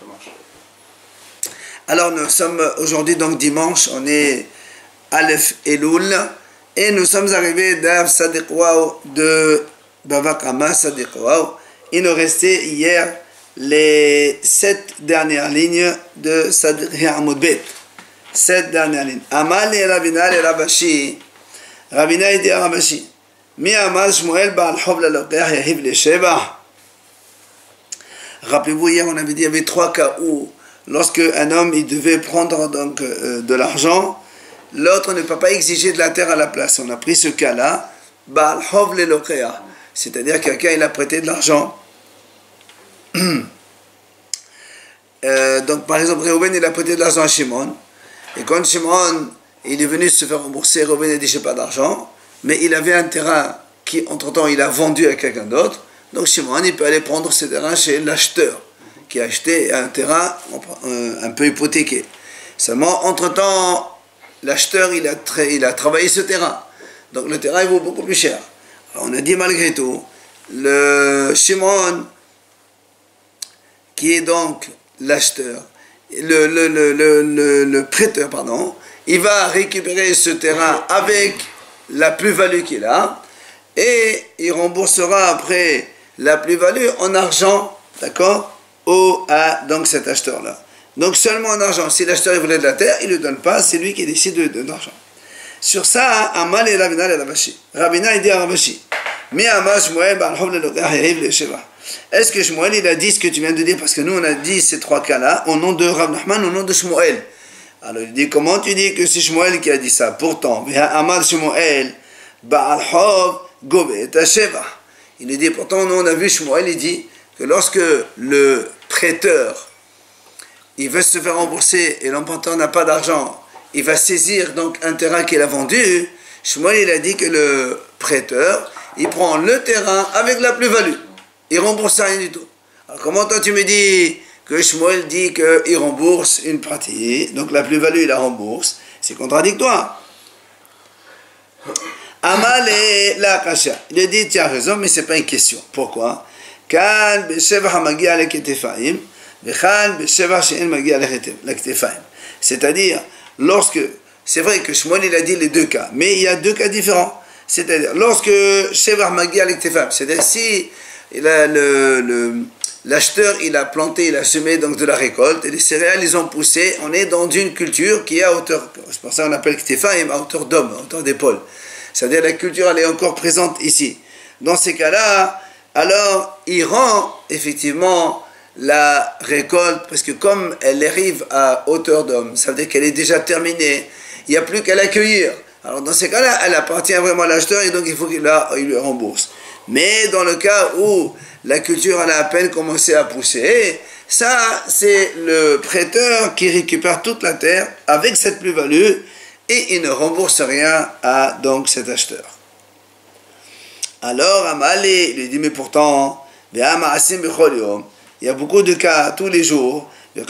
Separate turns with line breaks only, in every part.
Ça marche.
Alors nous sommes aujourd'hui donc dimanche, on est Aleph Elul et nous sommes arrivés d'Av Sadiq Waw de Bava Kama Sadiq Waw. Il nous restait hier les 7 dernières lignes de Sadiq Hamoud Bet. 7 dernières lignes. Amal et Rabina et Rabashi. Rabina dit à Rabashi. Mi Amal Shmuel Baal Hov Lalokeh Yahiv le Sheba. Rappelez-vous, hier on avait dit qu'il y avait 3 cas où lorsque un homme il devait prendre donc de l'argent, l'autre ne peut pas exiger de la terre à la place. On a pris ce cas-là, Baal Hov Lalokeh, c'est-à-dire quelqu'un il a prêté de l'argent. Donc par exemple Reuven il a prêté de l'argent à Shimon et quand Shimon il est venu se faire rembourser, Reuven a dit j'ai pas d'argent, mais il avait un terrain qui entre temps il a vendu à quelqu'un d'autre, donc Shimon il peut aller prendre ce terrain chez l'acheteur qui a acheté un terrain un peu hypothéqué. Seulement entre temps l'acheteur il a travaillé ce terrain, donc le terrain il vaut beaucoup plus cher. Alors, on a dit malgré tout le Shimon qui est donc l'acheteur, le prêteur, pardon, il va récupérer ce terrain avec la plus-value qu'il a et il remboursera après la plus-value en argent, d'accord, à donc cet acheteur-là. Donc seulement en argent. Si l'acheteur voulait de la terre, il ne lui donne pas, c'est lui qui décide de donner de l'argent. Sur ça, Amal et Rabina et Rabashi. Rabina il dit à Rabashi, Mi Amal Shmuel Baal Hov Lalokeh Yahiv le Sheba. Est-ce que Shmuel il a dit ce que tu viens de dire? Parce que nous on a dit ces 3 cas-là au nom de Rav Nachman, au nom de Shmuel. Alors il dit comment tu dis que c'est Shmuel qui a dit ça? Pourtant, Amar Shmuel Baal Hov Govet Sheva. Il dit pourtant nous on a vu Shmuel il dit que lorsque le prêteur il veut se faire rembourser et l'emprunteur n'a pas d'argent, il va saisir donc un terrain qu'il a vendu. Shmuel il a dit que le prêteur il prend le terrain avec la plus-value. Il ne rembourse rien du tout. Alors comment toi tu me dis que Shmuel dit qu'il rembourse une partie, donc la plus-value il la rembourse? C'est contradictoire. Amal et la kasha. Il a dit tu as raison mais ce n'est pas une question. Pourquoi? Kan b'sheva magi ala ketefaim, v'kan b'sheva she'en magi ala ketefaim. C'est-à-dire lorsque, c'est vrai que Shmuel il a dit les 2 cas, mais il y a 2 cas différents. C'est-à-dire lorsque sheva magi ala ketefaim, c'est-à-dire si l'acheteur il a planté, il a semé donc de la récolte et les céréales ils ont poussé, on est dans une culture qui est à hauteur, c'est pour ça qu'on appelle Ktefaim, à hauteur d'homme, à hauteur d'épaule, c'est-à-dire la culture elle est encore présente ici. Dans ces cas-là, alors il rend effectivement la récolte, parce que comme elle arrive à hauteur d'homme, ça veut dire qu'elle est déjà terminée, il n'y a plus qu'à l'accueillir. Alors dans ces cas-là, elle appartient vraiment à l'acheteur et donc il faut qu'il lui rembourse. Mais dans le cas où la culture elle a à peine commencé à pousser, ça c'est le prêteur qui récupère toute la terre avec cette plus-value et il ne rembourse rien à donc cet acheteur. Alors Amalé lui dit mais pourtant il y a beaucoup de cas tous les jours. On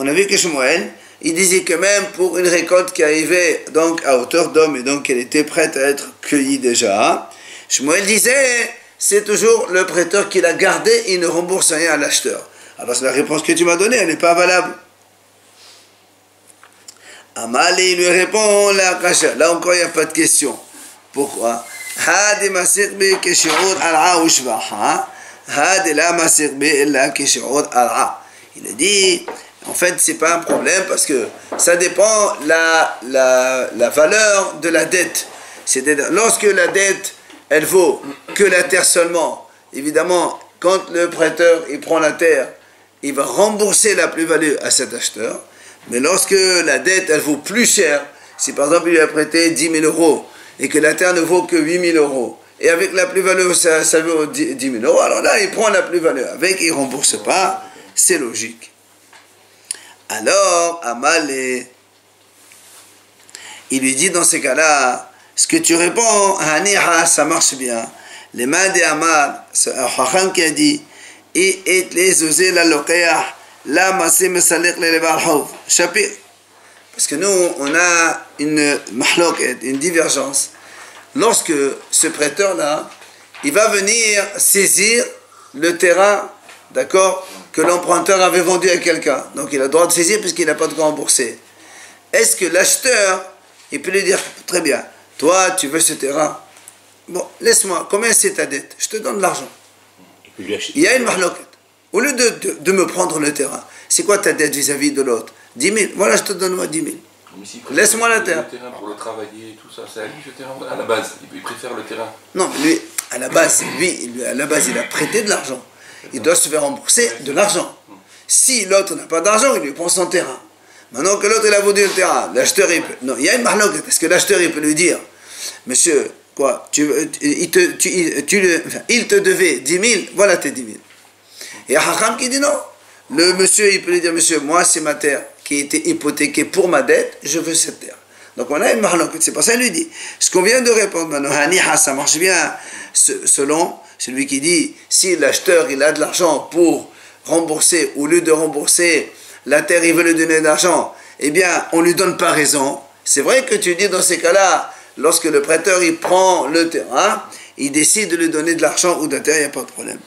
a vu que Shmuel il disait que même pour une récolte qui arrivait donc à hauteur d'homme et donc elle était prête à être cueillie déjà, Shmuel disait c'est toujours le prêteur qui l'a gardé, il ne rembourse rien à l'acheteur. Alors c'est la réponse que tu m'as donnée, elle n'est pas valable. Amali lui répond là encore il n'y a pas de question. Pourquoi? Il a dit en fait, c'est pas un problème parce que ça dépend la valeur de la dette. C'est-à-dire, lorsque la dette, elle vaut que la terre seulement, évidemment, quand le prêteur, il prend la terre, il va rembourser la plus-value à cet acheteur. Mais lorsque la dette, elle vaut plus cher, si par exemple, il lui a prêté 10 000 euros et que la terre ne vaut que 8 000 euros, et avec la plus-value, ça vaut 10 000 euros, alors là, il prend la plus-value. Avec, il ne rembourse pas, c'est logique. Alors, Amalé, il lui dit dans ces cas-là, ce que tu réponds, Haniha, ça marche bien. Les mains d'Amal, c'est un Chacham qui a dit, et les osés la loqeah, la massé me salek le levarhov. Chapitre. Parce que nous, on a une mahloket, une divergence. Lorsque ce prêteur-là, il va venir saisir le terrain d'accord, que l'emprunteur avait vendu à quelqu'un. Donc il a le droit de saisir puisqu'il n'a pas de quoi rembourser. Est-ce que l'acheteur, il peut lui dire, très bien, toi tu veux ce terrain, bon, laisse-moi, combien c'est ta dette? Je te donne de l'argent. Il y a une mahloket. Au lieu de me prendre le terrain, c'est quoi ta dette vis-à-vis de l'autre? 10 000, voilà, je te donne moi 10 000. Laisse-moi la terre.
Le terrain pour le travailler et tout ça, c'est à lui le terrain à la base. Il préfère le terrain.
Non, mais lui, à la base, il a prêté de l'argent. Il doit se faire rembourser de l'argent. Si l'autre n'a pas d'argent, il lui prend son terrain. Maintenant que l'autre il a vendu le terrain, l'acheteur il peut. Non, il y a une mahloket. Est-ce que l'acheteur il peut lui dire, monsieur, quoi, il te devait 10 000, voilà tes 10 000. Et il y a Hacham qui dit non. Le monsieur, il peut lui dire, monsieur, moi c'est ma terre qui a été hypothéquée pour ma dette, je veux cette terre. Donc on a une mahloket, c'est pour ça qu'il lui dit. Ce qu'on vient de répondre maintenant, ça marche bien selon celui qui dit, si l'acheteur il a de l'argent pour rembourser, au lieu de rembourser la terre, il veut lui donner de l'argent, eh bien on ne lui donne pas raison. C'est vrai que tu dis dans ces cas-là, lorsque le prêteur il prend le terrain, il décide de lui donner de l'argent ou de la terre, il n'y a pas de problème.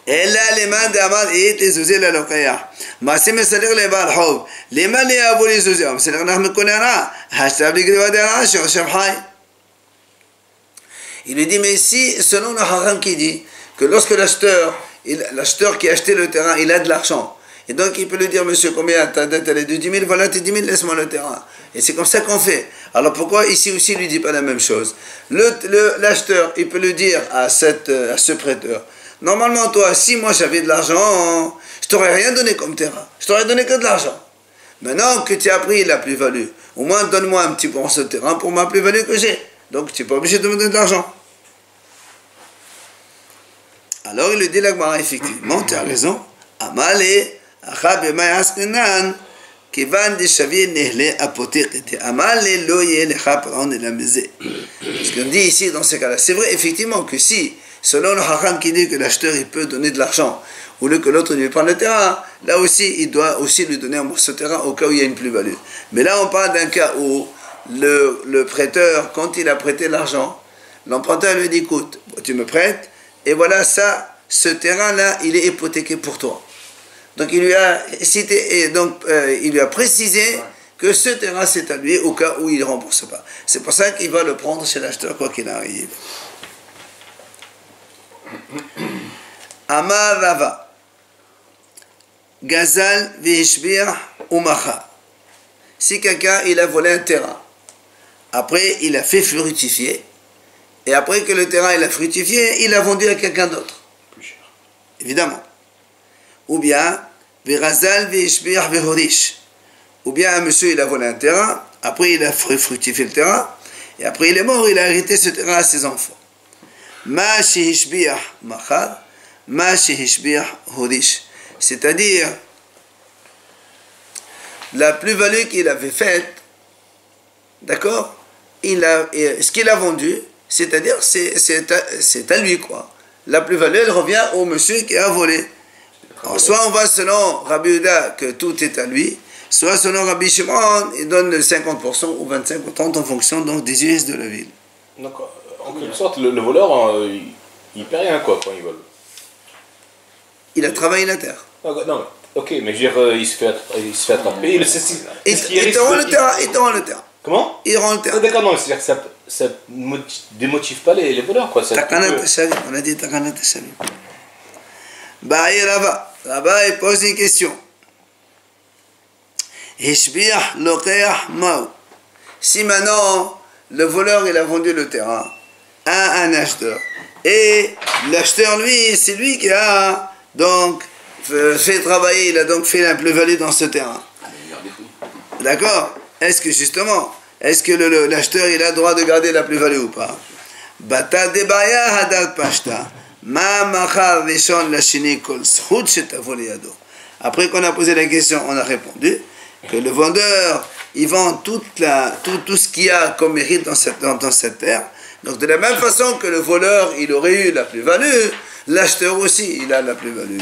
אלא למאן דאמר אית לזוזי ללוקח. מעשה מסדר לבעל חוב. למאן יאבו לזוזי. המסדר אנחנו קוננה. השתב לגריבה דרעה שעכשיו חי. Il lui dit, mais si, selon le haram qui dit que lorsque l'acheteur qui a acheté le terrain, il a de l'argent. Et donc il peut lui dire, monsieur, combien ta dette elle est de 10 000, voilà tes 10 000, laisse-moi le terrain. Et c'est comme ça qu'on fait. Alors pourquoi ici aussi il ne lui dit pas la même chose? L'acheteur, il peut lui dire à ce prêteur, normalement, toi, si moi j'avais de l'argent, je t'aurais rien donné comme terrain. Je t'aurais donné que de l'argent. Maintenant que tu as pris la plus-value, au moins donne-moi un petit peu ce terrain pour ma plus-value que j'ai. Donc tu n'es pas obligé de me donner de l'argent. Alors il lui dit la Gemara, effectivement, tu as raison. Amale, achab askenan, kivan de shavir nehle apotek, amale loye lecha paron et la misée. Ce qu'on dit ici dans ces cas-là, c'est vrai effectivement que si selon le Hacham qui dit que l'acheteur il peut donner de l'argent, ou que l'autre lui prend le terrain, là aussi il doit aussi lui donner un morceau de terrain au cas où il y a une plus-value. Mais là on parle d'un cas où le prêteur, quand il a prêté l'argent, l'emprunteur lui dit, écoute, tu me prêtes, et voilà ça, ce terrain-là, il est hypothéqué pour toi. Donc il lui a cité, il lui a précisé que ce terrain c'est à lui au cas où il ne rembourse pas. C'est pour ça qu'il va le prendre chez l'acheteur quoi qu'il arrive. Amar Rava Gazal Vishbir Umacha. Si quelqu'un il a volé un terrain, après il a fait fructifier, et après que le terrain il a fructifié, il a vendu à quelqu'un d'autre. Plus cher. Évidemment. Ou bien Virazal Vishbir Vehorish. Ou bien un monsieur il a volé un terrain, après il a fructifié le terrain, et après il est mort, il a hérité ce terrain à ses enfants. Ma shehishbiah machar, ma shehishbiah horish. C'est-à-dire, la plus-value qu'il avait faite, d'accord, ce qu'il a vendu, c'est-à-dire, c'est à lui, quoi. La plus-value, elle revient au monsieur qui a volé. Alors, soit on va selon Rabbi Yehuda que tout est à lui, soit selon Rabbi Shimon, il donne le 50% ou 25% ou 30% en fonction donc, des us de la ville.
Donc, en quelque sorte, le voleur, il perd rien quoi quand il vole.
Il a travaillé la terre.
Non, ok, mais je veux dire, il se fait attraper.
Il te rend le terrain.
Comment?
Il rend le terrain.
D'accord, non, c'est-à-dire que ça ne démotive pas les voleurs quoi.
Takanat Shalim, on a dit Takanat Shalim. Baï Rava, il pose une question. Hishbiah Lokeah Mao. Si maintenant le voleur il a vendu le terrain à un acheteur et l'acheteur lui c'est lui qui a donc fait travailler, il a donc fait la plus-value dans ce terrain. D'accord? Est-ce que justement, est-ce que l'acheteur il a le droit de garder la plus-value ou pas? Bata debaya hadat pashta ma machar rishon lashini kol zchut shetavo liyado. Après qu'on a posé la question, on a répondu que le vendeur il vend tout ce qu'il y a comme mérite dans cette terre. Donc de la même façon que le voleur, il aurait eu la plus-value, l'acheteur aussi, il a la plus-value.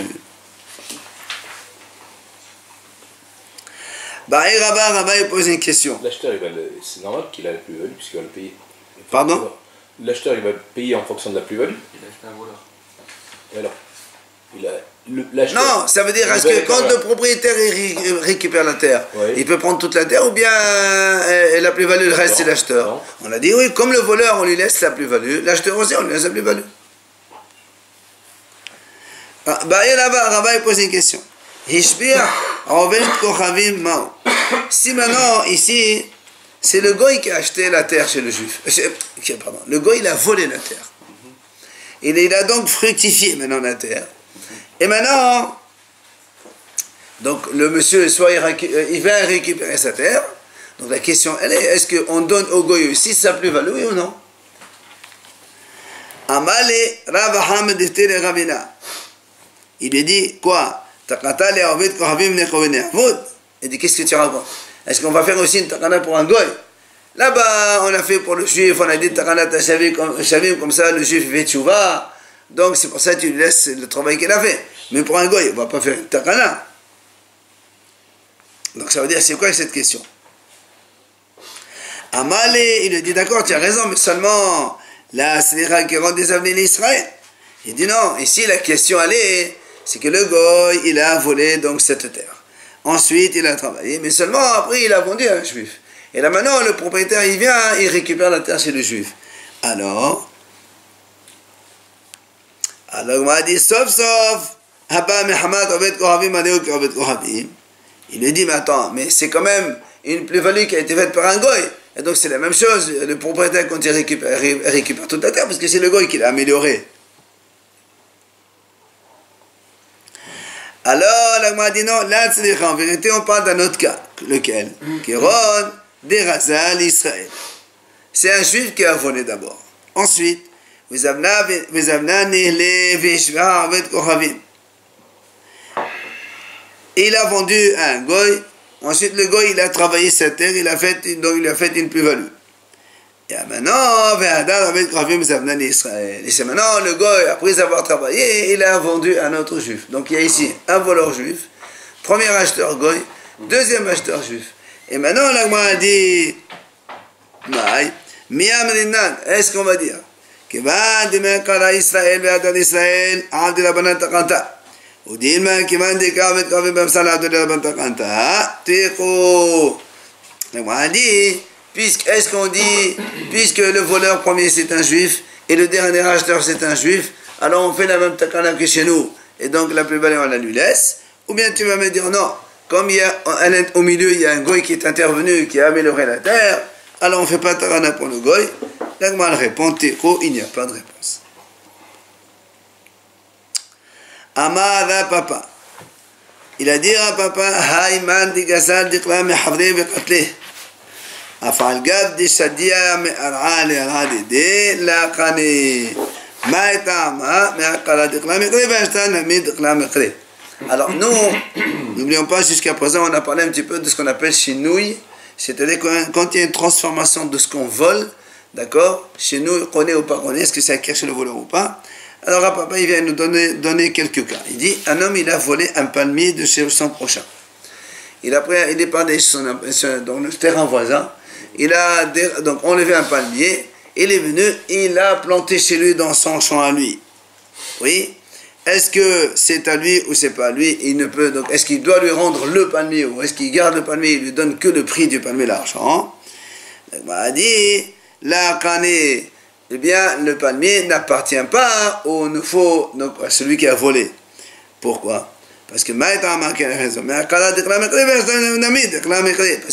Rabba, il pose une question.
L'acheteur, c'est normal qu'il a la plus-value puisqu'il va le payer.
Pardon?
L'acheteur, il va payer en fonction de la plus-value.
Il a acheté un voleur.
Et alors
Non, ça veut dire, est-ce que quand le propriétaire il récupère la terre, il peut prendre toute la terre ou bien la plus-value, le reste, c'est l'acheteur? On a dit oui, comme le voleur, on lui laisse la plus-value, l'acheteur aussi, on lui laisse la plus-value. Rabbi pose une question. Si maintenant, ici, c'est le goy qui a acheté la terre chez le juif. Pardon, le goy, il a volé la terre. Il a donc fructifié maintenant la terre. Et maintenant, donc le monsieur, soit il va récupérer sa terre. Donc la question, elle est, est-ce qu'on donne au goy aussi sa plus-value, oui ou non? Amale Rav Hamed Tere Ravina. Il lui dit, quoi? Il dit, qu'est-ce que tu racontes? Est-ce qu'on va faire aussi une takana pour un goy? Là-bas, on a fait pour le juif, on a dit takana tashavim comme ça, le juif fait tchouva. Donc c'est pour ça que tu lui laisses le travail qu'il a fait. Mais pour un goy, on ne va pas faire une takana. Donc ça veut dire, c'est quoi cette question? Amale, il lui dit, d'accord, tu as raison, mais seulement la slicha qui rend des avenirs d'Israël. Il dit non, ici la question elle est, c'est que le goy, il a volé donc cette terre. Ensuite, il a travaillé, mais seulement après, il a vendu à un juif. Et là maintenant, le propriétaire, il vient, il récupère la terre chez le juif. Alors, on m'a dit, sauf, il lui dit, mais attends, mais c'est quand même une plus-value qui a été faite par un goy. Et donc c'est la même chose, le propriétaire, quand il récupère toute la terre, parce que c'est le goy qui l'a amélioré. Alors, l'agma dit non, là, en vérité, on parle d'un autre cas. Lequel? Kéron, des Razal, Israël. C'est un juif qui a volé d'abord. Ensuite, il a vendu à un goy. Ensuite, le goy, il a travaillé cette terre, il a fait une plus-value. Et maintenant, et c'est maintenant le goy, après avoir travaillé, il a vendu à un autre juif. Donc il y a ici un voleur juif, premier acheteur goy, deuxième acheteur juif. Et maintenant, l'agma dit, est-ce qu'on va dire l'agma dit, est-ce qu'on dit, puisque le voleur premier c'est un juif et le dernier acheteur c'est un juif, alors on fait la même takana que chez nous et donc la plus-value on la lui laisse? Ou bien tu vas me dire non, comme il y a au milieu il y a un goy qui est intervenu, qui a amélioré la terre, alors on ne fait pas takana pour le goy? L'agma répond Teko, il n'y a pas de réponse. Amara papa, il a dit à papa, Haïman di gazal di klam havre beqatleh. Alors nous, n'oublions pas, jusqu'à présent, on a parlé un petit peu de ce qu'on appelle shinui, c'est-à-dire quand il y a une transformation de ce qu'on vole, d'accord, chez nous, connaît ou pas connaît, est-ce que c'est acquis chez le voleur ou pas? Alors papa, il vient nous donner quelques cas. Il dit, un homme, il a volé un palmier de chez son prochain. Il est parti dans le terrain voisin. Il a donc enlevé un palmier, il est venu, il l'a planté chez lui dans son champ à lui. Oui. Est-ce que c'est à lui ou c'est pas à lui? Il ne peut donc. Est-ce qu'il doit lui rendre le palmier ou est-ce qu'il garde le palmier? Il lui donne que le prix du palmier, l'argent. Il m'a dit la canée. Eh bien, le palmier n'appartient pas au nouveau, donc à celui qui a volé. Pourquoi? Parce que parce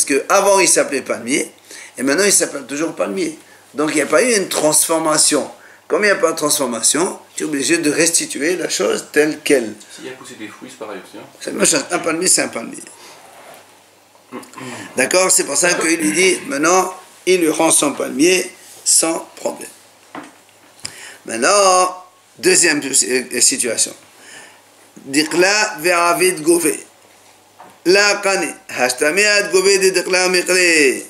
que avant il s'appelait palmier et maintenant il s'appelle toujours palmier. Donc il n'y a pas eu une transformation. Comme il n'y a pas de transformation, tu es obligé de restituer la chose telle qu'elle.
S'il y a poussé des fruits, c'est pareil aussi. Hein.
C'est la même chose. Un palmier, c'est un palmier. D'accord? C'est pour ça qu'il lui dit, maintenant, il lui rend son palmier sans problème. Maintenant, deuxième situation. Dikla ve'avid gove. La kane. Hashtameat gove de dikla mikre.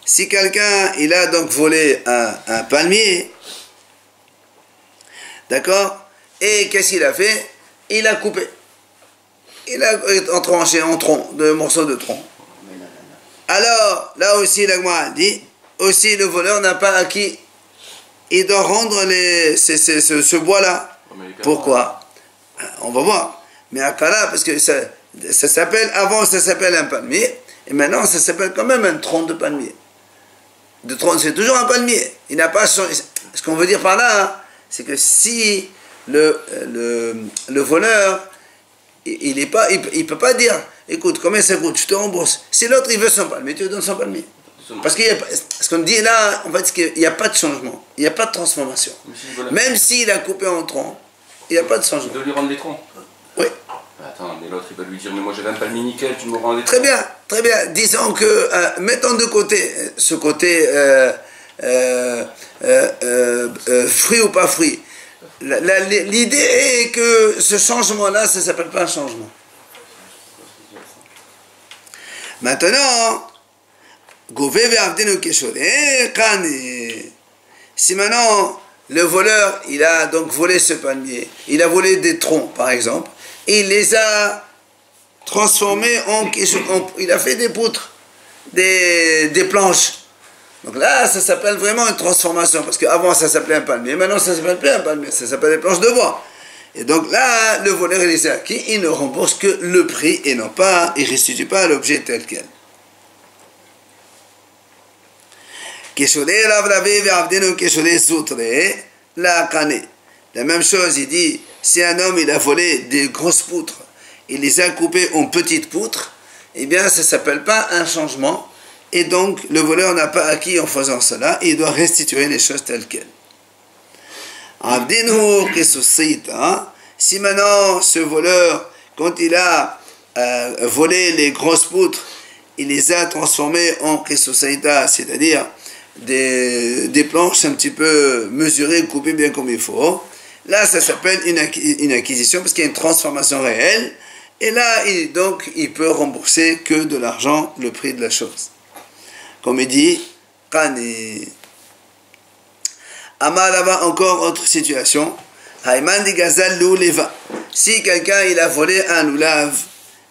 Si quelqu'un, il a donc volé un palmier, d'accord? Et qu'est-ce qu'il a fait? Il a coupé. Il a tranché en tronc, de morceaux de tronc. Alors, là aussi, l'agma dit, aussi le voleur n'a pas acquis. Il doit rendre ce bois-là. Pourquoi? On va voir. Mais akala, parce que ça s'appelle, avant ça s'appelle un palmier, et maintenant ça s'appelle quand même un tronc de palmier. De tronc, c'est toujours un palmier. Il n'a pas changé. Ce qu'on veut dire par là, hein, c'est que si le voleur, il ne peut pas dire, écoute, combien ça coûte, je te rembourse. Si l'autre il veut son palmier, tu lui donnes son palmier. Parce que ce qu'on dit là, en fait, c'est qu'il n'y a pas de changement, il n'y a pas de transformation. Même s'il a coupé en troncs, il n'y a pas de changement.
De lui rendre les troncs.
Oui.
Attends, mais l'autre il va lui dire, mais moi j'avais un palmier nickel, tu me rends les troncs.
Très bien, très bien. Disons que, mettons de côté ce côté fruit ou pas fruit. L'idée est que ce changement-là, ça ne s'appelle pas un changement. Maintenant, si maintenant le voleur, il a donc volé ce palmier, il a volé des troncs par exemple, et il les a transformés il a fait des poutres, des planches. Donc là, ça s'appelle vraiment une transformation, parce qu'avant ça s'appelait un palmier, maintenant ça s'appelle plus un palmier, ça s'appelle des planches de bois. Et donc là, le voleur, il les a acquis, il ne rembourse que le prix et non pas, il ne restitue pas l'objet tel quel. La même chose, il dit, si un homme il a volé des grosses poutres, il les a coupées en petites poutres, eh bien ça ne s'appelle pas un changement, et donc le voleur n'a pas acquis en faisant cela, il doit restituer les choses telles quelles. Si maintenant ce voleur, quand il a volé les grosses poutres, il les a transformées en kesosaïta, c'est-à-dire des planches un petit peu mesurées, coupées bien comme il faut. Là, ça s'appelle une acquisition parce qu'il y a une transformation réelle. Et là, il peut rembourser que de l'argent, le prix de la chose. Comme il dit, Kani. Amalava, encore autre situation. Haïmandi gazal louleva. Si quelqu'un il a volé un loulav,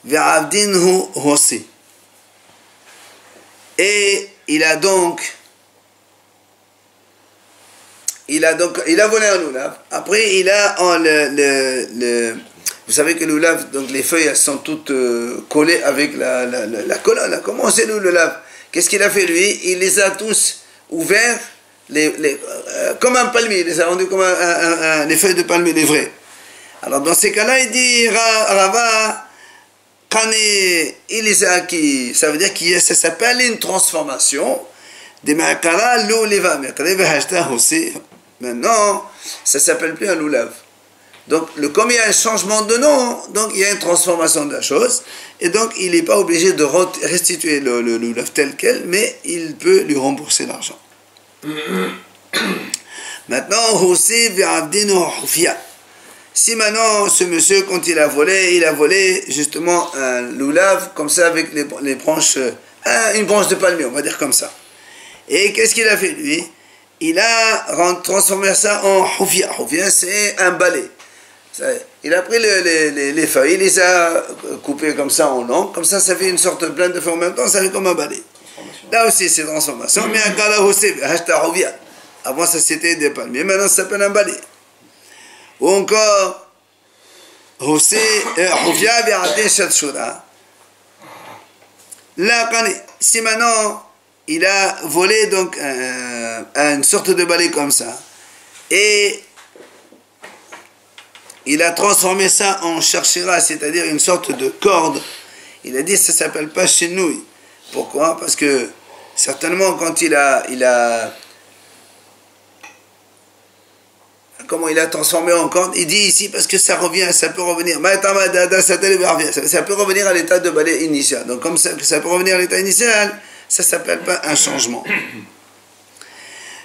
ve'avdinhu hosi. Et il a volé un loulav. Après, il a vous savez que le loulav, donc les feuilles elles sont toutes collées avec la colonne. Comment c'est le loulav? Qu'est-ce qu'il a fait lui? Il les a tous ouverts, comme un palmier. Il les a rendus comme les feuilles de palmier, les vrais. Alors dans ces cas-là, il dit Rava, Kani, il les a acquis. Ça veut dire que ça s'appelle une transformation. Maintenant, ça ne s'appelle plus un loulav. Donc, comme il y a un changement de nom, donc il y a une transformation de la chose, et donc il n'est pas obligé de restituer le loulav tel quel, mais il peut lui rembourser l'argent. Maintenant, si maintenant ce monsieur, quand il a volé justement un loulav, comme ça avec les branches, une branche de palmier, on va dire comme ça. Et qu'est-ce qu'il a fait lui? Il a transformé ça en hufia. Hufia, c'est un balai. Il a pris les feuilles, il les a coupées comme ça en long, comme ça fait une sorte de plein de feuilles en même temps, ça fait comme un balai. Là aussi c'est transformation, mais avant ça c'était des palmiers, maintenant ça s'appelle un balai. Ou encore, si maintenant il a volé donc une sorte de balai comme ça, et il a transformé ça en charchira, c'est-à-dire une sorte de corde. Il a dit ça s'appelle pas chenouille. Pourquoi? Parce que certainement quand il a comment il a transformé en corde, il dit ici parce que ça peut revenir. Ça peut revenir à l'état de balai initial. Donc comme ça peut revenir à l'état initial, ça ne s'appelle pas un changement.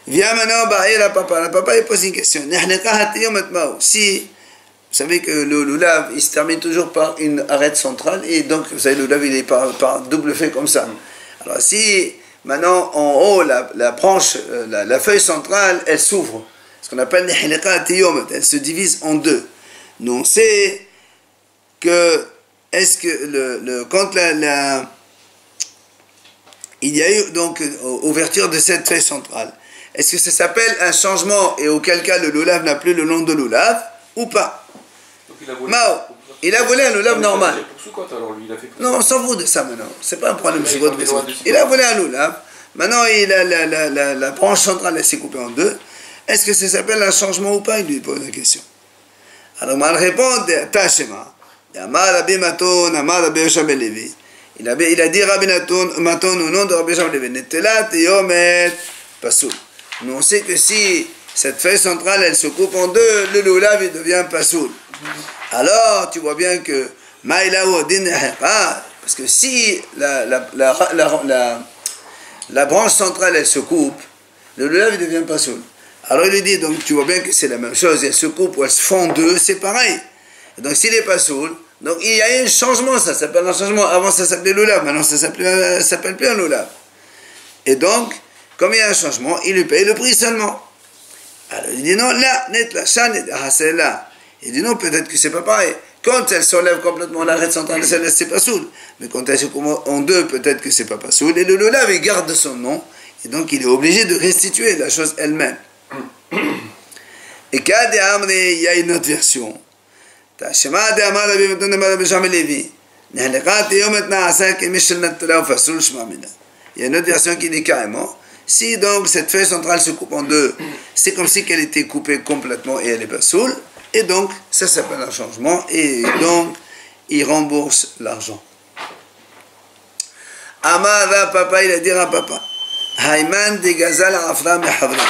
Viens maintenant, la papa il pose une question. Si vous savez que le loulav, il se termine toujours par une arête centrale, et donc, vous savez, le loulav, il est par double fait comme ça. Alors, si, maintenant, en haut, la branche, la feuille centrale, elle s'ouvre, ce qu'on appelle elle se divise en deux. Nous, on sait que, quand il y a eu, donc, ouverture de cette feuille centrale, est-ce que ça s'appelle un changement, et auquel cas, le loulav n'a plus le nom de loulav, ou pas?
Il a volé
Il a volé un loulav normal.
Pour Soukot, alors lui, il a fait pour
Non, on s'en fout de ça maintenant. C'est pas un problème.
Il
Il a volé un loulav. Maintenant, la branche centrale, elle s'est coupée en deux. Est-ce que ça s'appelle un changement ou pas? Il lui pose la question. Alors, mal répond, Tashema. Amar Rabbi Maton, Amar Rabbi Yoshua ben Levi. Il a dit Rabbi Maton au nom de Rabbi Yoshua ben Levi. Netelat yomet pasoul. Nous, on sait que si cette feuille centrale, elle se coupe en deux, le loulav, il devient pasoul. Alors, tu vois bien que parce que si la branche centrale, elle se coupe, le loulav, il devient pasoul. Alors il lui dit, donc tu vois bien que c'est la même chose, elle se coupe ou elle se fond deux, c'est pareil. Donc s'il n'est pas saoul, donc il y a un changement, ça s'appelle un changement. Avant ça s'appelait loulav, maintenant ça s'appelle plus un loulav. Et donc, comme il y a un changement, il lui paye le prix seulement. Alors il dit non, là, net la chan, c'est là. Il dit non, peut-être que c'est pas pareil. Quand elle s'enlève complètement l'arrêt centrale, c'est pas saoul. Mais quand elle se coupe en deux, peut-être que c'est pas saoul. Et le loulav, il garde son nom, et donc il est obligé de restituer la chose elle-même. Et il y a une autre version. Il y a une autre version qui dit carrément, si donc cette feuille centrale se coupe en deux, c'est comme si elle était coupée complètement et elle est pas saoule, et donc ça s'appelle un changement, et donc il rembourse l'argent. Amara papa, il a dit à papa, Hayman de Gazal Afra Mehavra.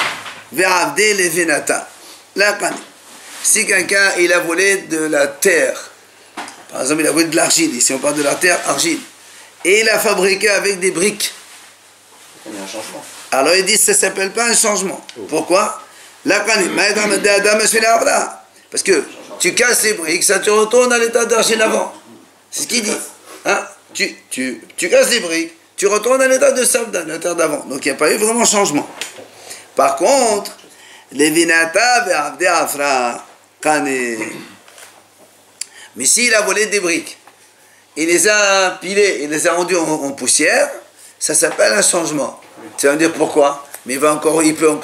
Si quelqu'un il a volé de la terre, par exemple il a volé de l'argile, ici on parle de la terre, argile, et il a fabriqué avec des briques,
il y a un changement.
Alors il dit ça ne s'appelle pas un changement. Pourquoi? Parce que tu casses les briques, ça te retourne à l'état d'argile avant. C'est ce qu'il dit. Hein? Tu casses les briques, tu retournes à l'état de sable, à l'état d'avant. Donc il n'y a pas eu vraiment changement. Par contre, les vinata ve'avde afra kane. Mais s'il a volé des briques, il les a pilées, il les a rendues en poussière, ça s'appelle un changement. Ça veut dire pourquoi? Mais il peut encore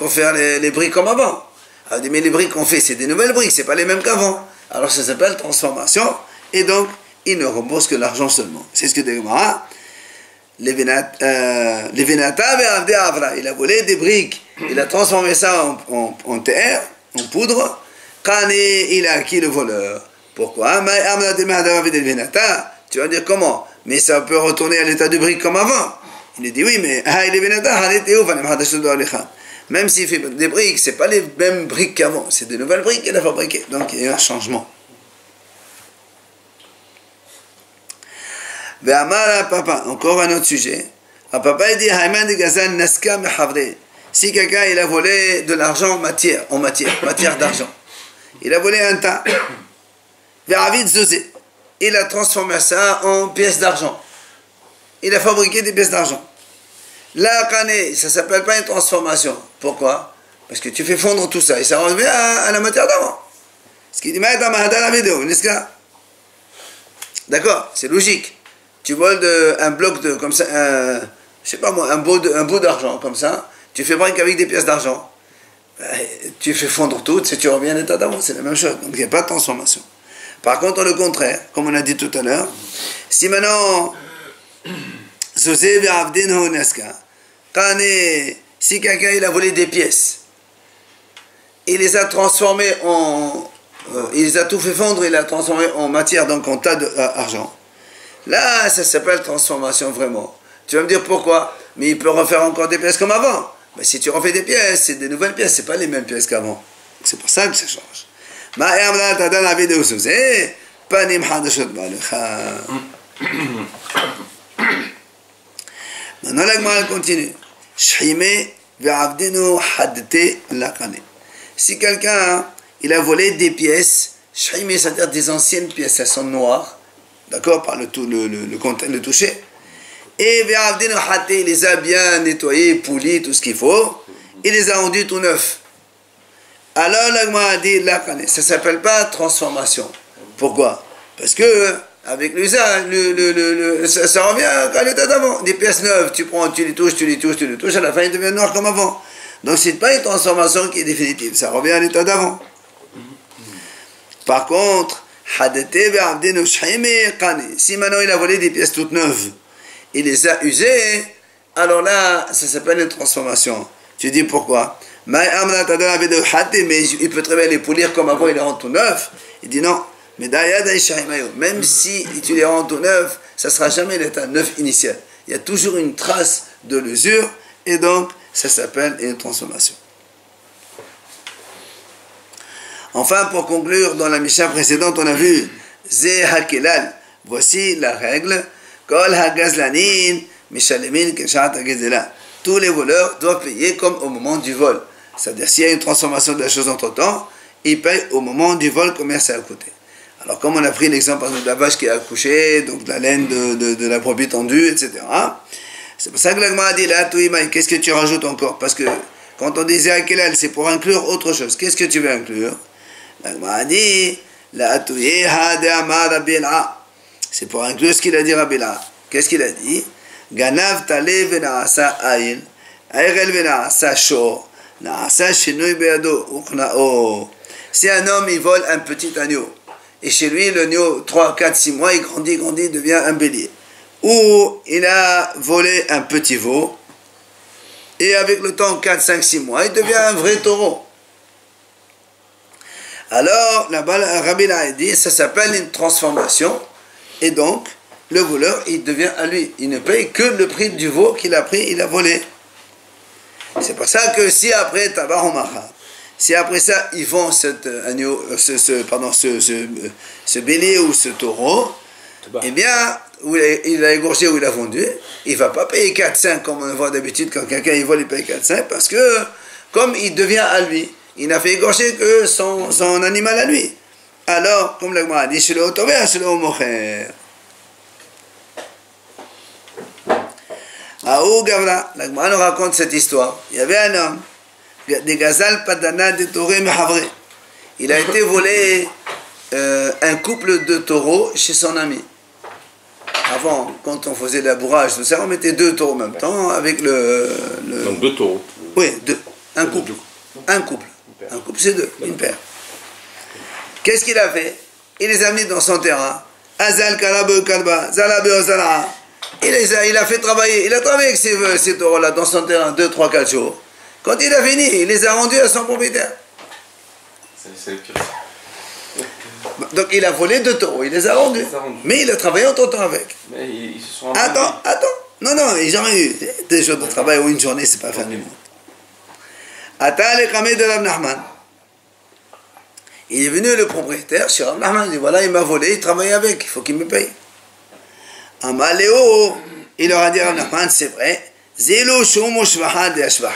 faire les briques comme avant. Alors, mais les briques qu'on fait, c'est des nouvelles briques, c'est pas les mêmes qu'avant. Alors ça s'appelle transformation, et donc il ne rembourse que l'argent seulement. C'est ce que dit Gemara. Les vinata ve'avde afra. Il a volé des briques. Il a transformé ça en terre, en poudre. Quand il a acquis le voleur. Pourquoi? Tu vas dire comment? Mais ça peut retourner à l'état de brique comme avant. Il dit oui, mais même s'il fait des briques, ce n'est pas les mêmes briques qu'avant. C'est des nouvelles briques qu'il a fabriquées. Donc il y a un changement. Papa, encore un autre sujet. Papa il dit si quelqu'un il a volé de l'argent en matière d'argent, il a volé un tas, il a transformé ça en pièces d'argent, il a fabriqué des pièces d'argent. Là, ça ne s'appelle pas une transformation. Pourquoi? Parce que tu fais fondre tout ça et ça revient à la matière d'avant. Ce qui dit la vidéo, n'est-ce pas? D'accord, c'est logique. Tu voles un bloc de comme ça, je sais pas moi, un bout d'argent comme ça. Tu fabriques avec des pièces d'argent, tu fais fondre tout, tu reviens à l'état d'avant, c'est la même chose. Donc il n'y a pas de transformation. Par contre, le contraire, comme on a dit tout à l'heure, si maintenant, si quelqu'un il a volé des pièces, il les a transformées il les a tout fait fondre, il les a transformées en matière, donc en tas d'argent. Là, ça s'appelle transformation vraiment. Tu vas me dire pourquoi? Mais il peut refaire encore des pièces comme avant. Mais si tu refais des pièces, c'est des nouvelles pièces, c'est pas les mêmes pièces qu'avant. C'est pour ça que ça change. Maintenant la Gemara continue. Si quelqu'un il a volé des pièces, c'est-à-dire des anciennes pièces, elles sont noires, d'accord, par le toucher. Et il les a bien nettoyés, poulis, tout ce qu'il faut. Il les a rendus tout neufs. Alors la Gemara a dit, ça ne s'appelle pas transformation. Pourquoi? Parce que avec l'usage, ça revient à l'état d'avant. Des pièces neuves, tu prends, tu les touches, à la fin ils deviennent noirs comme avant. Donc ce n'est pas une transformation qui est définitive, ça revient à l'état d'avant. Par contre, Si maintenant il a volé des pièces toutes neuves, il les a usées, alors là, ça s'appelle une transformation. Tu dis pourquoi? Mais il peut très bien les polir comme avant, il les rend tout neuf. Il dit non. Mais même si tu les rends tout neuf, ça ne sera jamais l'état neuf initial. Il y a toujours une trace de l'usure, et donc ça s'appelle une transformation. Enfin, pour conclure, dans la Mishnah précédente, on a vu Ze Hakelal. Voici la règle. Kol Hagazlanin Mishalemin Keshat Hagezela. Tous les voleurs doivent payer comme au moment du vol. C'est-à-dire, s'il y a une transformation de la chose entre temps, ils payent au moment du vol combien ça a coûté. Alors, comme on a pris l'exemple de la vache qui a accouché, donc de la laine de la brebis tendue, etc. C'est pour ça que l'Agma a dit là, qu'est-ce que tu rajoutes encore? Parce que quand on disait Hakelal, c'est pour inclure autre chose. Qu'est-ce que tu veux inclure? L'Agma a dit c'est pour inclure ce qu'il a dit Rabbi La'a. Qu'est-ce qu'il a dit? Ganav tale venaasa aïl, aïrel venaasa shor, naasa shinui beado uknao. Si un homme il vole un petit agneau, et chez lui l'agneau 3, 4, 6 mois, il grandit, devient un bélier. Ou il a volé un petit veau, et avec le temps 4, 5, 6 mois, il devient un vrai taureau. Alors, là-bas, Rabbi La'a dit, ça s'appelle une transformation, et donc, le voleur, il devient à lui. Il ne paye que le prix du veau qu'il a pris, il a volé. C'est pour ça que si après, si après ça, ils vend cet agneau, ce bélier ou ce taureau, eh bien, il a égorgé ou il a vendu, il ne va pas payer 4-5 comme on voit d'habitude quand quelqu'un il vole, il paye 4-5 parce que, comme il devient à lui, il n'a fait égorger que son animal à lui. Alors, comme l'Agma a dit, chez le Otové, chez le Homocher. Aou Gavra, l'Agma nous raconte cette histoire. Il y avait un homme, des gazal padana de Toré Mehavre. Il a été volé un couple de taureaux chez son ami. Avant, quand on faisait le labourage, tout ça, on mettait 2 taureaux en même temps avec
Donc 2 taureaux.
Oui, 2. Un couple. Un couple. Un couple, c'est 2, une paire. Qu'est-ce qu'il a fait? Il les a mis dans son terrain. Azal Karabe Kalba, Zalabe Ozala. Il a fait travailler. Il a travaillé avec ces taureaux-là dans son terrain 2, 3, 4 jours. Quand il a fini, il les a rendus à son propriétaire.
C'est le pire.
Donc il a volé 2 taureaux, il les a rendus. Mais il a travaillé entre-temps avec.
Mais ils se sont
Attends. Non, ils ont eu 2 jours de travail ou une journée, c'est pas fin du monde. Attends, les camés de Rav Nachman. Il est venu le propriétaire chez Rav Nachman, il dit voilà, il m'a volé, il travaille avec, il faut qu'il me paye. Amaléo, il leur a dit Rav Nachman, c'est vrai. Zélo shumu shvaha de ashvah.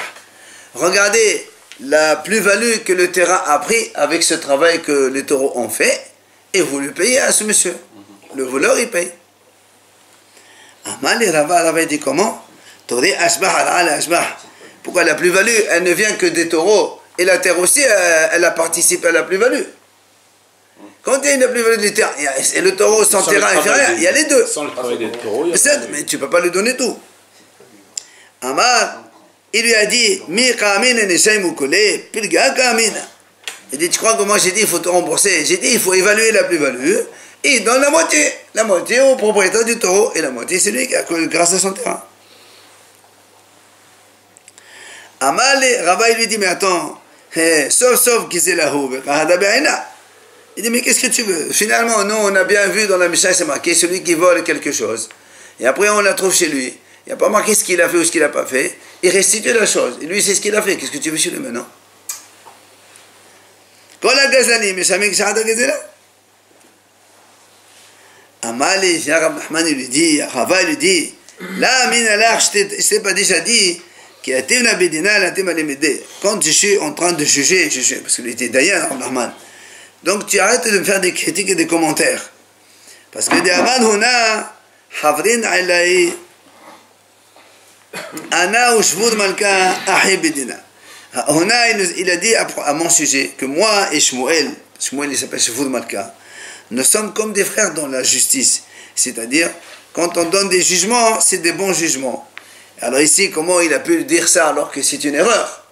Regardez la plus-value que le terrain a pris avec ce travail que les taureaux ont fait, et vous le payez à ce monsieur. Le voleur, il paye. Amal et Rava dit comment? Toré ashbah al ashbah. Pourquoi la plus-value, elle ne vient que des taureaux, et la terre aussi, elle a participé à la plus-value. Quand il y a une plus-value du terrain, et le taureau sans terrain inférieur, il y a les deux.
Sans le travail des taureaux,
mais tu ne peux pas lui donner tout. Amar, il lui a dit, il dit, tu crois que moi j'ai dit, il faut te rembourser. J'ai dit, il faut évaluer la plus-value, et il donne la moitié. La moitié au propriétaire du taureau, et la moitié c'est lui qui a grâce à son terrain. Amal, Rava, il lui dit, mais attends, sauf qu'ils aient la hoube. Il dit, mais qu'est-ce que tu veux? Finalement, nous, on a bien vu dans la Mishnah, c'est marqué celui qui vole quelque chose. Et après, on la trouve chez lui. Il n'y a pas marqué ce qu'il a fait ou ce qu'il n'a pas fait. Il restitue la chose. Et lui, c'est ce qu'il a fait. Qu'est-ce que tu veux chez lui maintenant? Quand la gazani, mais jamais que ça a gazé là. Amal, Rav Nachman, il lui dit, Rava, il lui dit, là, minalach, je t'ai pas déjà dit, quand je suis en train de juger, parce qu'il était Dayan, Rav Nachman. Donc tu arrêtes de me faire des critiques et des commentaires. Parce que Daman Huna, Havrin Alaï, Ana ou Shvud Malka, Ahi Bedina. Huna, il a dit à mon sujet que moi et Shmuel il s'appelle Shvud Malka, nous sommes comme des frères dans la justice. C'est-à-dire, quand on donne des jugements, c'est des bons jugements. Alors ici, comment il a pu dire ça alors que c'est une erreur?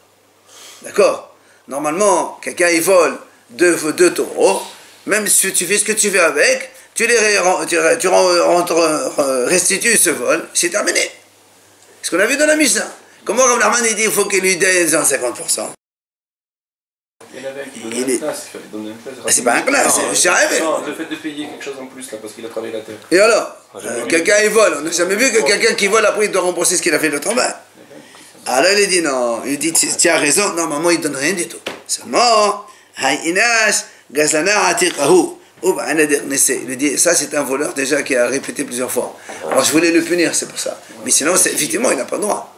D'accord? Normalement, quelqu'un il vole 2 taureaux, même si tu fais ce que tu veux avec, tu restitues ce vol, c'est terminé. Ce qu'on a vu dans la Mishnah. Comment Rav Nachman dit il faut qu'il lui donne 50%.
Il y en avait qui donnait une place, il fallait donner une place.
C'est pas un classe, c'est rêvé.
Non, le fait de payer quelque chose en plus là parce qu'il a travaillé la terre.
Et alors, quelqu'un il vole, on n'a jamais vu que quelqu'un qui vole après il doit rembourser ce qu'il a fait le travail. Alors il dit non, il dit tu as raison, normalement il donne rien du tout. Seulement, Hayinash, Gazlana Atiqahu. Il dit ça c'est un voleur déjà qui a répété plusieurs fois. Alors je voulais le punir, c'est pour ça. Mais sinon, effectivement, il n'a pas le droit.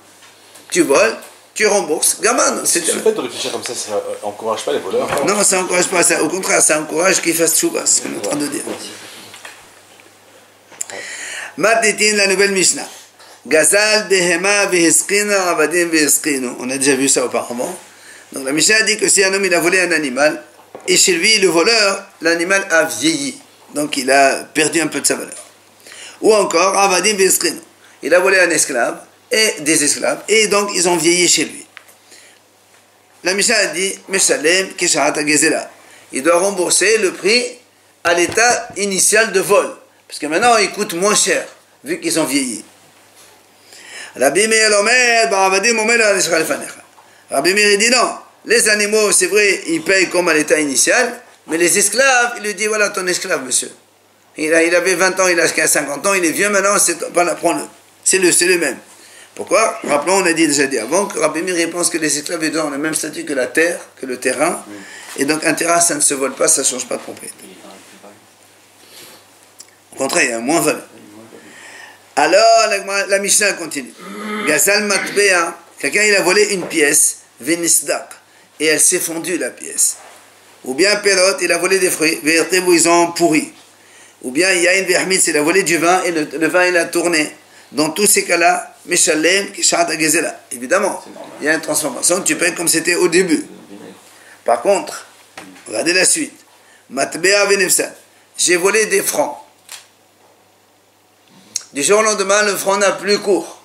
Tu voles, tu rembourses. Gamin, c'est
le fait de réfléchir comme ça n'encourage pas les voleurs.
Non, ça n'encourage pas ça. Au contraire, ça encourage qu'ils fassent chouba, c'est ce qu'on est en train de dire. Matitin, la nouvelle Mishnah. Gazal, Behema, Veheskina, Avadim, Veheskino. On a déjà vu ça auparavant. Donc la Mishnah dit que si un homme il a volé un animal, et chez lui, le voleur, l'animal a vieilli. Donc il a perdu un peu de sa valeur. Ou encore, Avadim, Veheskino. Il a volé un esclave et des esclaves, et donc ils ont vieilli chez lui. La Mishnah a dit, Meshalem, Kesharata Gezela. Il doit rembourser le prix à l'état initial de vol. Parce que maintenant, il coûte moins cher, vu qu'ils ont vieilli. Rabbi Meir Omer, Baravadim Omer, Rabbi Meir dit non. Les animaux, c'est vrai, ils payent comme à l'état initial, mais les esclaves, il lui dit, voilà ton esclave, monsieur. Il avait 20 ans, il a 50 ans, il est vieux maintenant, voilà, prends-le. C'est le même. Pourquoi? Rappelons, on a déjà dit avant que Rabbi Meir pense que les esclaves ont le même statut que la terre, que le terrain, et donc un terrain, ça ne se vole pas, ça ne change pas de propriété. Au contraire, il y a moins valeur. Alors, la Mishnah continue. Gazal Matbea, quelqu'un il a volé une pièce, Venisdak, et elle s'est fondue la pièce. Ou bien Perot, il a volé des fruits, Vertebu, ils ont pourri. Ou bien Yain Vermitz, il a volé du vin, et le vin il a tourné. Dans tous ces cas-là, Meshalem, Kishat Gezela. Évidemment, il y a une transformation, tu payes comme c'était au début. Par contre, regardez la suite. Matbea Venefsad, j'ai volé des francs. Du jour au lendemain, le franc n'a plus cours.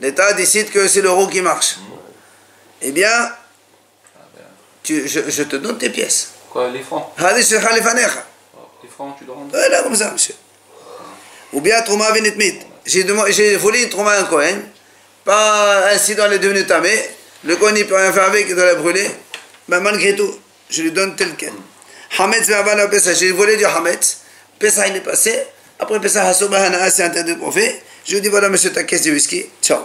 L'État décide que c'est l'euro qui marche. Eh bien, je te donne tes pièces.
Quoi, les francs?
Les
francs, tu dois rendre?
Voilà, comme ça, monsieur. Ou bien, Trouma Venetmit. J'ai volé une Trouma à un Cohen. Pas incident, elle est devenue tamée. Le Cohen, il ne peut rien faire avec, il doit la brûler. Mais malgré tout, je lui donne tel quel. Hametz Verban Pessah, j'ai volé du Hametz. Pessah, il est passé. Après Pessah, Hasoba Hana'a, c'est interdit de profiter. Je lui dis, voilà, monsieur, ta caisse de whisky. Ciao.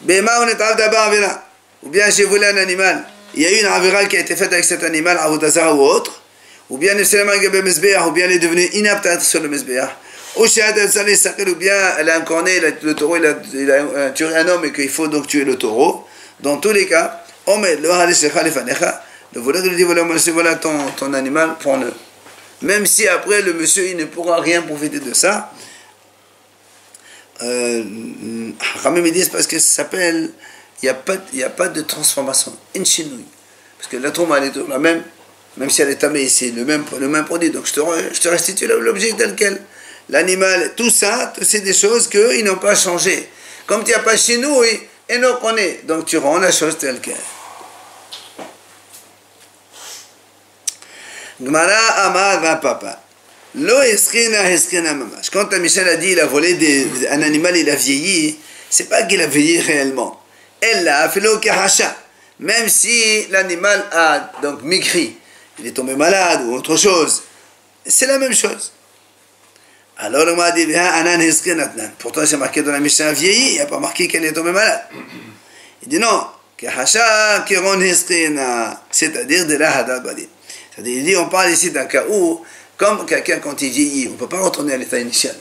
Bema, on est à d'abord Avera. Ou bien, j'ai volé un animal. Il y a eu une Avera qui a été faite avec cet animal, Avodazara ou autre. Ou bien, ou bien, elle est devenue inapte à être sur le Mesbeah. Ou bien, elle a incorné, le taureau, il a tué un homme et qu'il faut donc tuer le taureau. Dans tous les cas, le voleur lui dit, voilà, monsieur, voilà ton animal, prends-le. Même si après, le monsieur, il ne pourra rien profiter de ça. Ramé dit parce que ça s'appelle, il n'y a pas de transformation. Parce que la trauma, elle est la même si elle est tamée, c'est le même produit. Donc je te restitue l'objet tel quel. L'animal, tout ça, c'est des choses qu'ils n'ont pas changé. Comme tu n'as pas chez nous, et nous connaît. Donc tu rends la chose telle quelle. Gmara Amar va papa. Lo eskrina mamash. Quand Michel a dit il a volé un animal, il a vieilli, c'est pas qu'il a vieilli réellement. Elle a fait le kahasha. Même si l'animal a donc maigri, il est tombé malade ou autre chose, c'est la même chose. Alors on m'a dit, pourtant c'est marqué dans la Mishnah vieilli, il n'y a pas marqué qu'elle est tombée malade. Il dit non, c'est-à-dire de la hadad badi. C'est-à-dire, il dit, on parle ici d'un cas où, comme quelqu'un quand il vieillit, on ne peut pas retourner à l'état initial.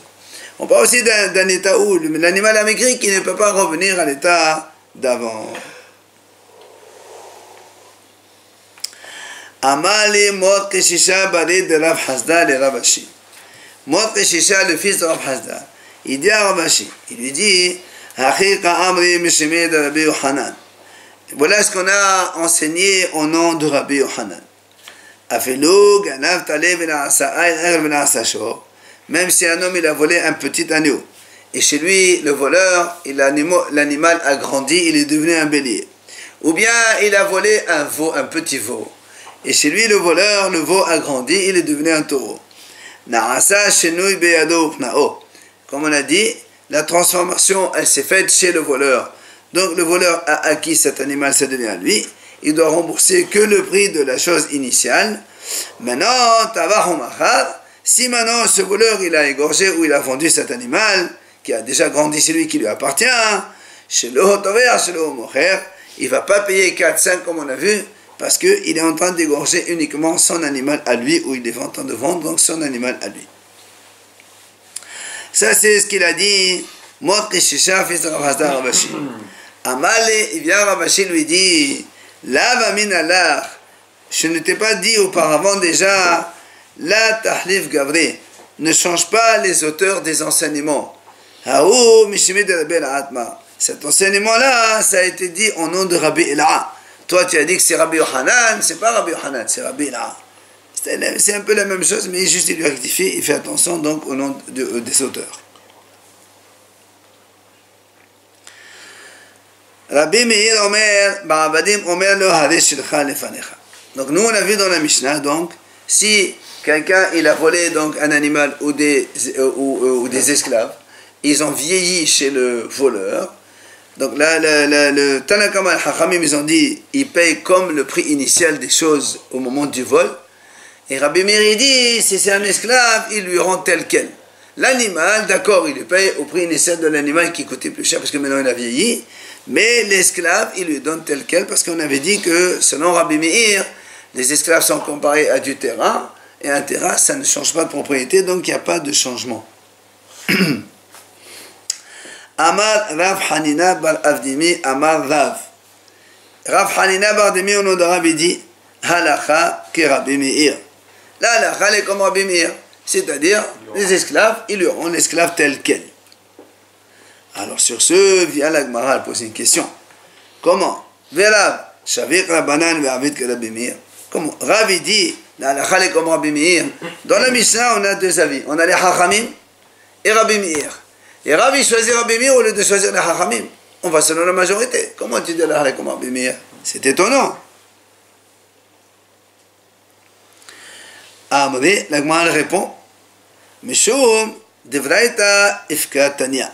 On parle aussi d'un état où l'animal a maigri qui ne peut pas revenir à l'état d'avant. Amali Mot Keshisha Bari de Rav Hasda le Rav Ashi. Mot Keshisha, le fils de Rav Hasda, il dit à Rav Ashi, il lui dit, Hachiqa Amri Mishimé de Rabbi Yohanan. Voilà ce qu'on a enseigné au nom de Rabbi Yohanan. Même si un homme il a volé un petit agneau, et chez lui le voleur, l'animal a grandi, il est devenu un bélier. Ou bien il a volé un petit veau, Et chez lui, le voleur, le veau a grandi, il est devenu un taureau. Na'asa shenui beyado upna'o. Comme on a dit, la transformation, elle s'est faite chez le voleur. Donc le voleur a acquis cet animal, ça devient à lui. Il doit rembourser que le prix de la chose initiale. Maintenant, tavahumachar, si maintenant ce voleur il a égorgé ou il a vendu cet animal qui a déjà grandi, c'est lui qui lui appartient, chez le hotover, chez le homocher, il ne va pas payer 4-5 comme on a vu, parce qu'il est en train d'égorger uniquement son animal à lui, ou il est en train de vendre donc son animal à lui. Ça c'est ce qu'il a dit, Mokishisha fils de Rabashi. Amale, il vient Rabashi lui dit, Lava min Allah, je ne t'ai pas dit auparavant déjà, la tahlif gavri, ne change pas les auteurs des enseignements. Haou mishimi de Rabbi Atma. Cet enseignement-là, ça a été dit au nom de Rabbi Ela. Toi, tu as dit que c'est Rabbi Yohanan, c'est pas Rabbi Yohanan, c'est Rabbi Ela. C'est un peu la même chose, mais juste il lui rectifie, il fait attention donc au nom des auteurs. Rabbi Meir Omer, Ba'abadim Omer lo harish shilcha lefanecha. Donc nous on a vu dans la Mishnah, donc, si quelqu'un il a volé donc un animal ou des esclaves, ils ont vieilli chez le voleur, donc là le Tanakama et Hachamim ils ont dit, il paye comme le prix initial des choses au moment du vol, et Rabbi Meir dit, si c'est un esclave, il lui rend tel quel. L'animal, d'accord, il lui paye au prix initial de l'animal qui coûtait plus cher parce que maintenant il a vieilli, mais l'esclave, il lui donne tel quel parce qu'on avait dit que selon Rabbi Meir, les esclaves sont comparés à du terrain, et un terrain, ça ne change pas de propriété, donc il n'y a pas de changement. Amar Rav Hanina bar Avdimi, Amar Rav. Rav Hanina bar Avdimi, au nom de Rabbi dit, Halacha ki Rabbi Meir. La halacha, elle est comme Rabbi Meir, c'est-à-dire, les esclaves, ils lui rendent l'esclave tel quel. Alors sur ce, vient la Gemara poser une question. Comment Verav, Shavik Rabbanan ve'avid que Rabbi Meir. Comment Rav dit, la halakha est comme Rabbi Meir. Dans la Mishnah, on a deux avis. On a les Hachamim et Rabbi Meir. Et Rav, il choisit Rabbi Meir au lieu de choisir les Hachamim. On va selon la majorité. Comment tu dis la halakha comme Rabbi Meir? C'est étonnant. Amri, la Gemara répond, Mishum devraita ifka tanya.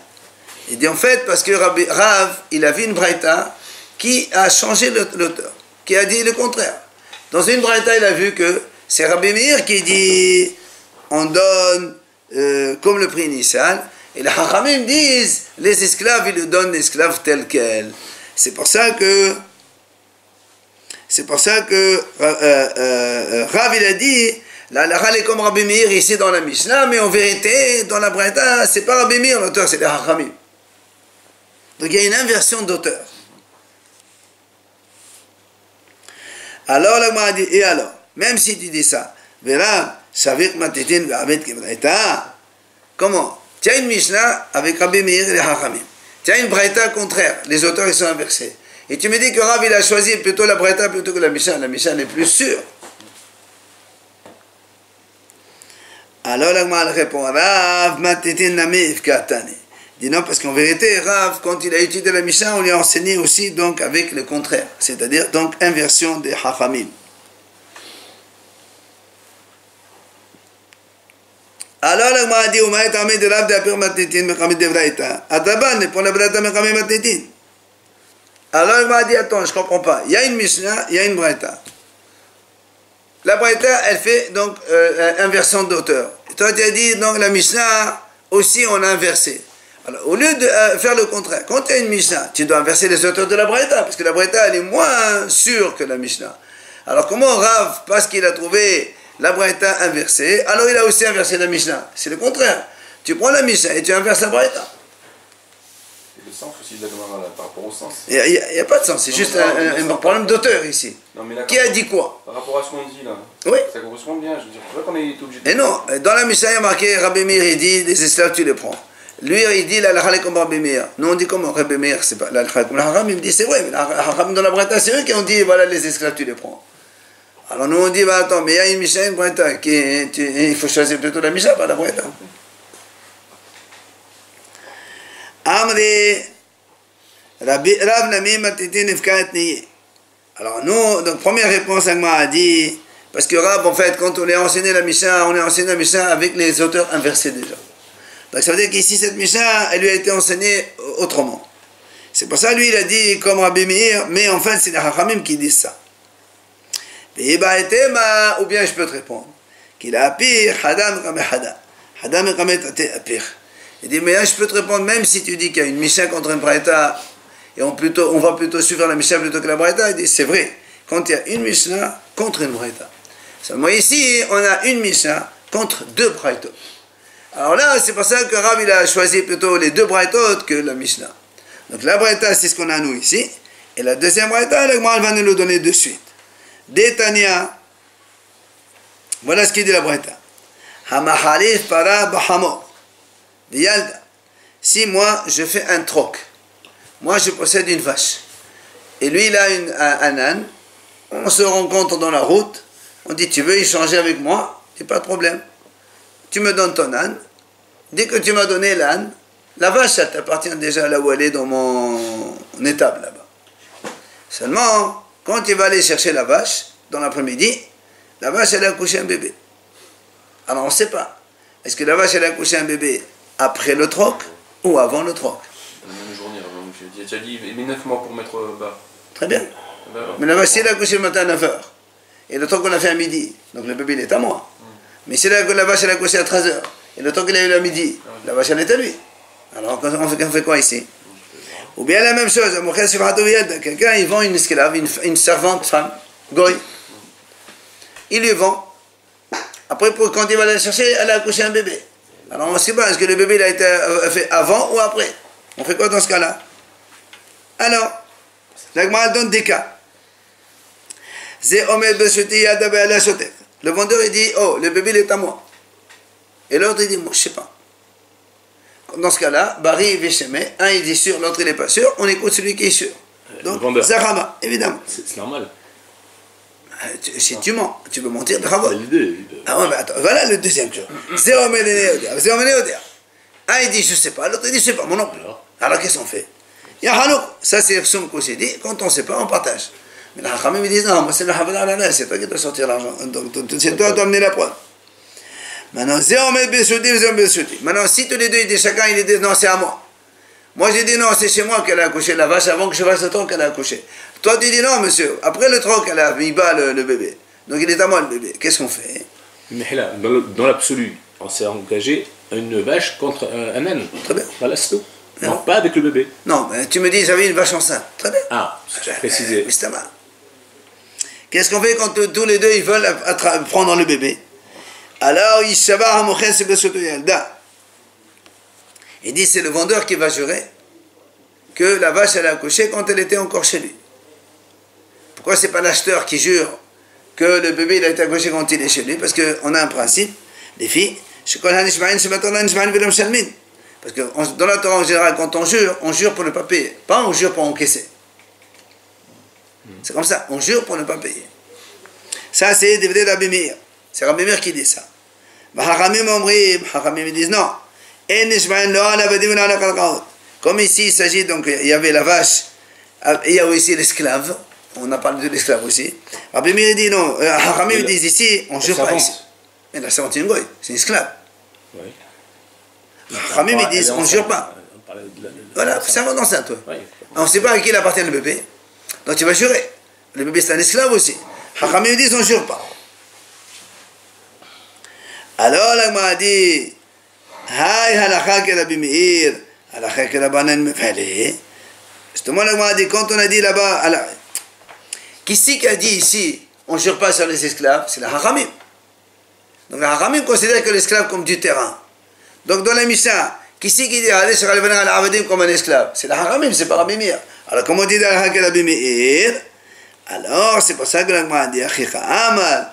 Il dit en fait, parce que Rav, il a vu une braïta qui a changé l'auteur, qui a dit le contraire. Dans une braïta, il a vu que c'est Rabbi Meir qui dit on donne comme le prix initial, et les Hachamim disent les esclaves, ils lui donnent l'esclave tel quel. C'est pour ça que Rav, il a dit la halakha est comme Rabbi Meir ici dans la Mishnah, mais en vérité, dans la braïta, c'est pas Rabbi Meir l'auteur, c'est les Hachamim. Donc il y a une inversion d'auteur. Alors la Gemara dit, et alors, même si tu dis ça, verra, Shavik Matitin ve'avid kibraïta, comment? Tu as une Mishnah avec Rabbi Meir et les Hachamim. Tu as une braïta contraire, les auteurs ils sont inversés. Et tu me dis que Rav il a choisi plutôt la braïta plutôt que la Mishnah est plus sûre. Alors la Gemara répond, Rav Matitin nami ifkatani. Il dit non, parce qu'en vérité, Rav, quand il a étudié la Mishnah, on lui a enseigné aussi donc avec le contraire, c'est-à-dire donc inversion des Hachamim. Alors la Gemara dit, Umayet Amid de Rav de Apir Matitin, Mechamid de Vraïta. Ataban, pour la Vraïta, Mechamid Matitin. Alors la Gemara dit, attends, je ne comprends pas. Il y a une Mishnah, il y a une Vraïta. La Vraïta, elle fait donc inversion d'auteur. Toi, tu as dit, donc la Mishnah, aussi on a inversé. Alors, au lieu de faire le contraire, quand tu as une Mishnah, tu dois inverser les auteurs de la Braïta, parce que la Braïta, elle est moins sûre que la Mishnah. Alors, comment Rav, parce qu'il a trouvé la Braïta inversée, alors il a aussi inversé la Mishnah? C'est le contraire. Tu prends la Mishnah et tu inverses la Braïta.
Et le sens aussi de la Gemara par rapport au sens.
Il n'y a pas de sens, c'est juste un problème d'auteur ici.
Non, mais là,
qui a dit quoi?
Par rapport à ce qu'on dit là,
oui.
Ça correspond bien. Je veux dire, pourquoi qu'on est obligé de...
Et non, dans la Mishnah, il y a marqué Rabbi Meir, il dit les esclaves, tu les prends. Lui, il dit la halakha comme Rabbi Meir. Nous, on dit comment Rabbi Meir, c'est pas la halakha comme la Hachamim. Il me dit c'est vrai, mais la Hachamim dans la Braïta, c'est eux qui ont dit voilà, les esclaves, tu les prends. Alors nous, on dit bah attends, mais il y a une Mishnah, une Braïta, il faut choisir plutôt la Mishnah, pas la Braïta. Amri, Rav Nami Matitin Ifkat Niye. Alors nous, donc première réponse, Agma a dit, parce que Rab, en fait, quand on a enseigné la Mishnah, on a enseigné la Mishnah avec les auteurs inversés déjà. Donc ça veut dire qu'ici, cette Mishnah, elle lui a été enseignée autrement. C'est pour ça, lui, il a dit comme Rabbi Meir, mais en fait, c'est les Hachamim qui disent ça. Ou bien je peux te répondre, qu'il a pire, Hadam comme Hadam. Hadam comme pire. Il dit, mais là, je peux te répondre, même si tu dis qu'il y a une Mishnah contre une Braïta, et on va plutôt suivre la Mishnah plutôt que la Braïta, il dit, c'est vrai, quand il y a une Mishnah contre une Braïta. Seulement ici, on a une Mishnah contre deux Braïtot. Alors là, c'est pour ça que Rav, il a choisi plutôt les deux Braïtot que la Mishnah. Donc la Braïta, c'est ce qu'on a nous ici, et la deuxième Braïta, le Gemara va nous le donner de suite. Détania, voilà ce qu'il dit la Braïta. Hamahalif para bahamor. Si moi je fais un troc, moi je possède une vache, et lui il a un âne, on se rencontre dans la route, on dit tu veux échanger avec moi, il n'y a pas de problème. Tu me donnes ton âne, dès que tu m'as donné l'âne, la vache elle t'appartient déjà là où elle est dans mon étable là-bas. Seulement, quand tu vas aller chercher la vache, dans l'après-midi, la vache elle a accouché un bébé. Alors on ne sait pas, est-ce que la vache elle a accouché un bébé après le troc ou avant le troc?
La même journée, j'ai déjà dit, il met 9 mois pour mettre bas.
Très bien. Mais la vache, si elle a accouché le matin à 9h, et le troc qu'on a fait à midi, donc le bébé il est à moi. Mais si la vache elle a accouché à 13h, et le troc qu'il a eu à midi, la vache elle est à lui. Alors on fait quoi ici? Ou bien la même chose, quelqu'un il vend une esclave, une servante femme, goy. Il lui vend. Après, quand il va la chercher, elle a accouché un bébé. Alors on ne sait pas, est-ce que le bébé il a été fait avant ou après? On fait quoi dans ce cas-là? Alors, la Gemara donne des cas. Le vendeur il dit, oh, le bébé il est à moi. Et l'autre il dit, moi je ne sais pas. Dans ce cas-là, Bari Véchémé, un il dit sûr, l'autre il n'est pas sûr, on écoute celui qui est sûr. Donc, Zahama, évidemment.
C'est normal.
Si tu mens, tu peux mentir, bravo. Ah ouais, mais attends, voilà le deuxième jour. Un il dit je sais pas, l'autre il dit je sais pas, mon oncle. Alors qu'est-ce qu'on fait? Ça c'est Soum Kouché dit, quand on ne sait pas, on partage. Mais la Khamim dit non, moi c'est le Havana, c'est toi qui dois sortir l'argent. Donc c'est toi qui dois amener la preuve. Maintenant, maintenant, si tous les deux ils disent chacun, il dit non, c'est à moi. Moi j'ai dit non, c'est chez moi qu'elle a accouché la vache avant que je fasse le troc qu'elle a accouché. Toi tu dis non monsieur, après le troc elle a mis bas le bébé. Donc il est à moi le bébé. Qu'est-ce qu'on fait?
Mais là, dans l'absolu, on s'est engagé une vache contre un âne.
Très bien.
Voilà, c'est tout. Non, pas avec le bébé.
Non, mais tu me dis j'avais une vache enceinte. Très bien.
Ah, j'ai précisé.
Qu'est-ce qu'on fait quand tous les deux ils veulent prendre le bébé? Alors il dit c'est le vendeur qui va jurer que la vache elle a accouché quand elle était encore chez lui. Pourquoi c'est pas l'acheteur qui jure que le bébé il a été accouché quand il est chez lui? Parce qu'on a un principe, les filles, parce que dans la Torah en général, quand on jure pour ne pas payer, pas on jure pour encaisser. C'est comme ça, on jure pour ne pas payer. Ça c'est DVD d'Rabbi Meir. C'est Rabbi Meir qui dit ça. Hachamim disent non. Comme ici il s'agit, donc il y avait la vache, et il y a aussi l'esclave. On a parlé de l'esclave aussi. Rabbi Meir dit non. Hachamim disent ici, on ne jure pas ici. Mais la servante c'est une goy, c'est une esclave. Hachamim ils disent on ne jure pas. Voilà, c'est un enceinte. On ne sait pas à qui il appartient le bébé. Donc tu vas jurer. Le bébé c'est un esclave aussi. Hachamim disent on ne jure pas. Alors la Gemara dit Hay halakha que Rabbi Meir, halakha que Rabbanan Mefaleh. Justement la Gemara dit quand on a dit là-bas, qui c'est qui a dit ici on ne jure pas sur les esclaves? C'est la Hachamim. Donc la Hachamim considère que l'esclave comme du terrain. Donc dans la Mishnah, qui c'est qui dit allez sur al-Avadim comme un esclave? C'est la Hachamim, c'est pas Rabbi Meir. Alors comment on dit halakha que Rabbi Meir? Alors c'est pour ça que la Gemara dit Achicha Amal.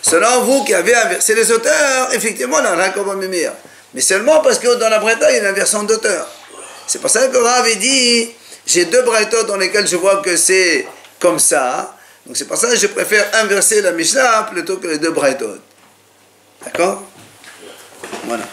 Selon vous qui avez inversé les auteurs, effectivement, la Rabbi Meir. Mais seulement parce que dans la Braïta, il y a une inversion d'auteur. C'est pour ça que Rav dit j'ai deux Braïtot dans lesquels je vois que c'est comme ça. Donc c'est pour ça que je préfère inverser la Mishnah plutôt que les deux Braïtot. D'accord? Voilà.